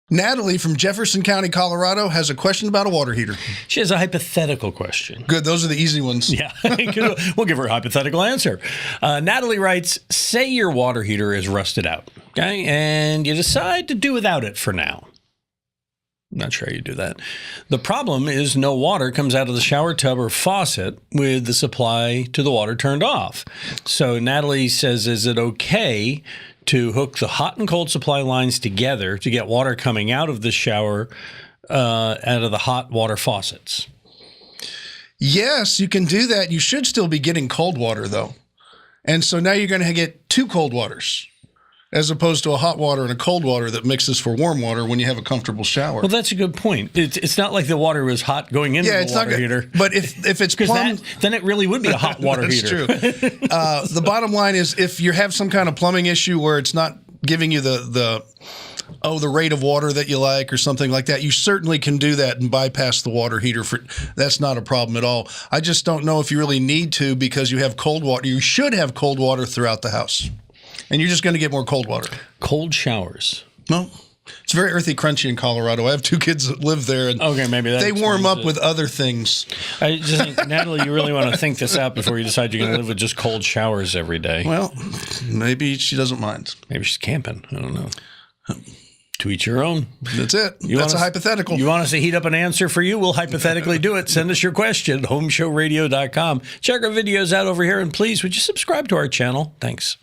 Natalie from Jefferson County, Colorado, has a question about a water heater. She has a hypothetical question. Good. Those are the easy ones. Yeah. We'll give her a hypothetical answer. Natalie writes, say your water heater is rusted out, okay, and you decide to do without it for now. Not sure how you do that. The problem is no water comes out of the shower tub or faucet with the supply to the water turned off. So Natalie says, is it okay to hook the hot and cold supply lines together to get water coming out of the shower, out of the hot water faucets? Yes, you can do that. You should still be getting cold water, though. And so now you're going to get two cold waters, as opposed to a hot water and a cold water that mixes for warm water when you have a comfortable shower. Well, that's a good point. It's not like the water was hot going into the water heater. But if it's plumbed, then it really would be a hot water heater. That's true. The bottom line is if you have some kind of plumbing issue where it's not giving you the rate of water that you like or something like that, you certainly can do that and bypass the water heater. That's not a problem at all. I just don't know if you really need to because you have cold water. You should have cold water throughout the house. And you're just going to get more cold water. Cold showers. No. It's very earthy, crunchy in Colorado. I have two kids that live there, and maybe they warm up with other things. I just think, Natalie, you really want to think this out before you decide you're going to live with just cold showers every day. Well, maybe she doesn't mind. Maybe she's camping. I don't know. To each your own. That's it. That's a hypothetical. You want us to heat up an answer for you? We'll hypothetically do it. Send us your question, HomeShowRadio.com. Check our videos out over here, and please, would you subscribe to our channel? Thanks.